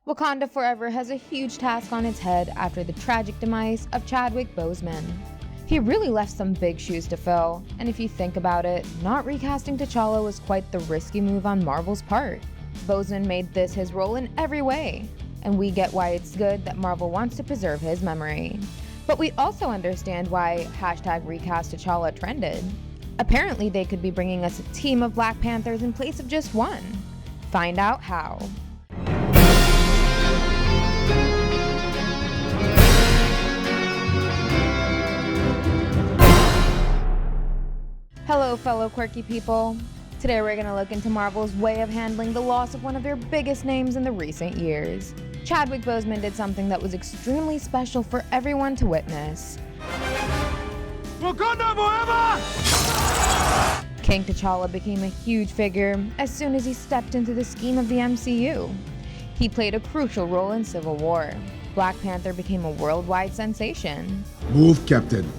Wakanda Forever has a huge task on its head after the tragic demise of Chadwick Boseman. He really left some big shoes to fill, and if you think about it, not recasting T'Challa was quite the risky move on Marvel's part. Boseman made this his role in every way, and we get why it's good that Marvel wants to preserve his memory. But we also understand why #recast T'Challa trended. Apparently they could be bringing us a team of Black Panthers in place of just one. Find out how. Hello fellow quirky people. Today we're going to look into Marvel's way of handling the loss of one of their biggest names in the recent years. Chadwick Boseman did something that was extremely special for everyone to witness. Wakanda Forever! King T'Challa became a huge figure as soon as he stepped into the scheme of the MCU. He played a crucial role in Civil War. Black Panther became a worldwide sensation. Move, Captain.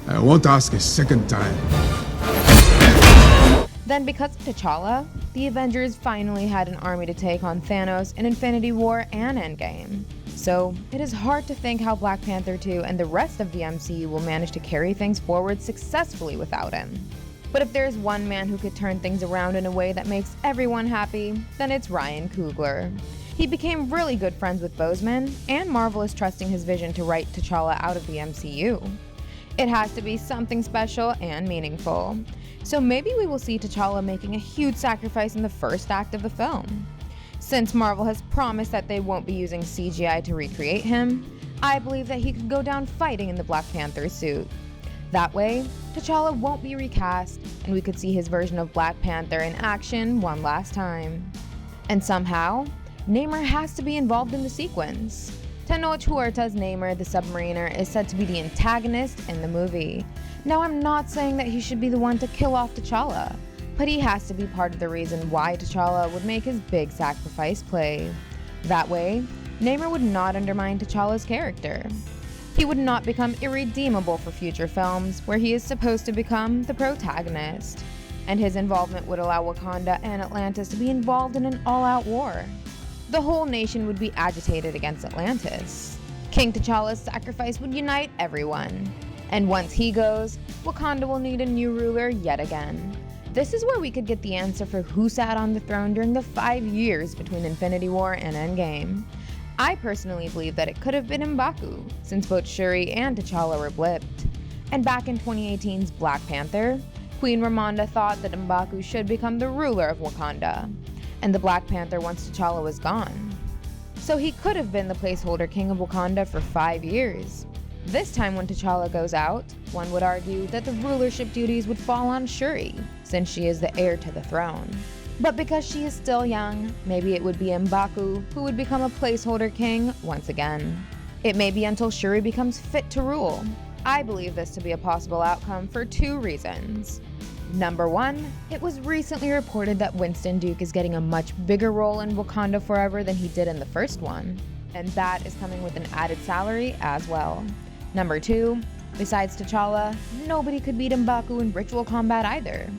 I won't ask a second time. Then because of T'Challa, the Avengers finally had an army to take on Thanos in Infinity War and Endgame. So, it is hard to think how Black Panther 2 and the rest of the MCU will manage to carry things forward successfully without him. But if there's one man who could turn things around in a way that makes everyone happy, then it's Ryan Coogler. He became really good friends with Boseman, and Marvel is trusting his vision to write T'Challa out of the MCU. It has to be something special and meaningful. So maybe we will see T'Challa making a huge sacrifice in the first act of the film. Since Marvel has promised that they won't be using CGI to recreate him, I believe that he could go down fighting in the Black Panther suit. That way, T'Challa won't be recast, and we could see his version of Black Panther in action one last time. And somehow, Namor has to be involved in the sequence. Tenoch Huerta's Namor the Submariner is said to be the antagonist in the movie. Now I'm not saying that he should be the one to kill off T'Challa, but he has to be part of the reason why T'Challa would make his big sacrifice play. That way, Namor would not undermine T'Challa's character. He would not become irredeemable for future films, where he is supposed to become the protagonist. And his involvement would allow Wakanda and Atlantis to be involved in an all-out war. The whole nation would be agitated against Atlantis. King T'Challa's sacrifice would unite everyone. And once he goes, Wakanda will need a new ruler yet again. This is where we could get the answer for who sat on the throne during the 5 years between Infinity War and Endgame. I personally believe that it could have been M'Baku, since both Shuri and T'Challa were blipped. And back in 2018's Black Panther, Queen Ramonda thought that M'Baku should become the ruler of Wakanda, and the Black Panther once T'Challa was gone. So he could have been the placeholder king of Wakanda for 5 years. This time when T'Challa goes out, one would argue that the rulership duties would fall on Shuri, since she is the heir to the throne. But because she is still young, maybe it would be M'Baku who would become a placeholder king once again. It may be until Shuri becomes fit to rule. I believe this to be a possible outcome for 2 reasons. Number 1, it was recently reported that Winston Duke is getting a much bigger role in Wakanda Forever than he did in the first one, and that is coming with an added salary as well. Number 2, besides T'Challa, nobody could beat M'Baku in ritual combat either.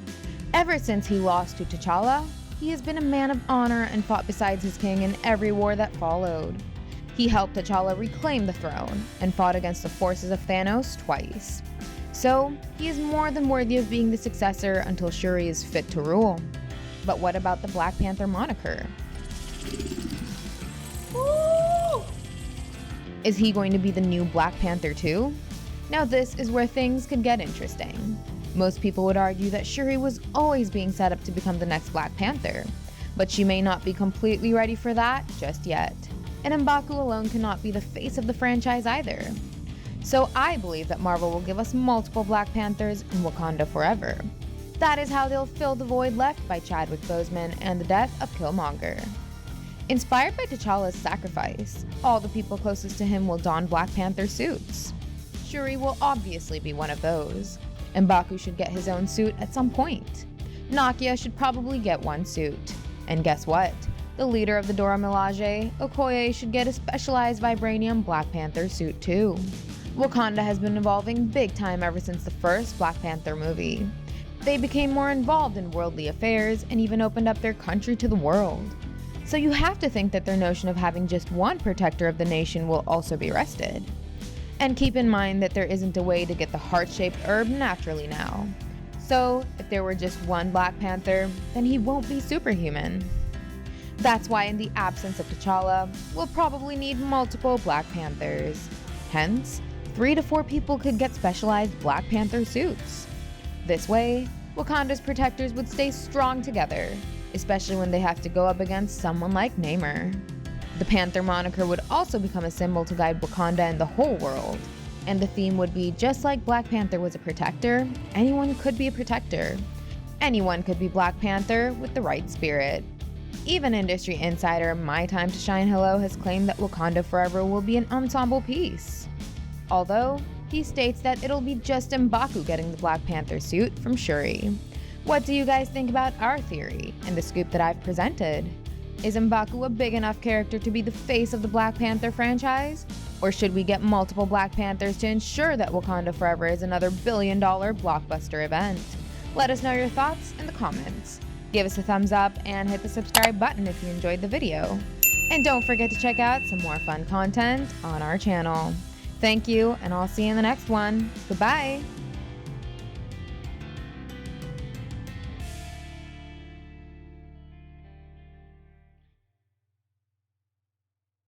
Ever since he lost to T'Challa, he has been a man of honor and fought beside his king in every war that followed. He helped T'Challa reclaim the throne and fought against the forces of Thanos twice. So, he is more than worthy of being the successor until Shuri is fit to rule. But what about the Black Panther moniker? Woo! Is he going to be the new Black Panther too? Now this is where things could get interesting. Most people would argue that Shuri was always being set up to become the next Black Panther, but she may not be completely ready for that just yet. And M'Baku alone cannot be the face of the franchise either. So I believe that Marvel will give us multiple Black Panthers in Wakanda Forever. That is how they'll fill the void left by Chadwick Boseman and the death of Killmonger. Inspired by T'Challa's sacrifice, all the people closest to him will don Black Panther suits. Shuri will obviously be one of those. M'Baku should get his own suit at some point. Nakia should probably get one suit. And guess what? The leader of the Dora Milaje, Okoye, should get a specialized vibranium Black Panther suit too. Wakanda has been evolving big time ever since the first Black Panther movie. They became more involved in worldly affairs and even opened up their country to the world. So you have to think that their notion of having just one protector of the nation will also be rested. And keep in mind that there isn't a way to get the heart-shaped herb naturally now. So if there were just one Black Panther, then he won't be superhuman. That's why in the absence of T'Challa, we'll probably need multiple Black Panthers. Hence, 3 to 4 people could get specialized Black Panther suits. This way, Wakanda's protectors would stay strong together, especially when they have to go up against someone like Namor. The Panther moniker would also become a symbol to guide Wakanda and the whole world. And the theme would be just like Black Panther was a protector, anyone could be a protector. Anyone could be Black Panther with the right spirit. Even industry insider My Time to Shine Hello has claimed that Wakanda Forever will be an ensemble piece. Although, he states that it'll be just M'Baku getting the Black Panther suit from Shuri. What do you guys think about our theory and the scoop that I've presented? Is M'Baku a big enough character to be the face of the Black Panther franchise? Or should we get multiple Black Panthers to ensure that Wakanda Forever is another billion-dollar blockbuster event? Let us know your thoughts in the comments. Give us a thumbs up and hit the subscribe button if you enjoyed the video. And don't forget to check out some more fun content on our channel. Thank you, and I'll see you in the next one. Goodbye!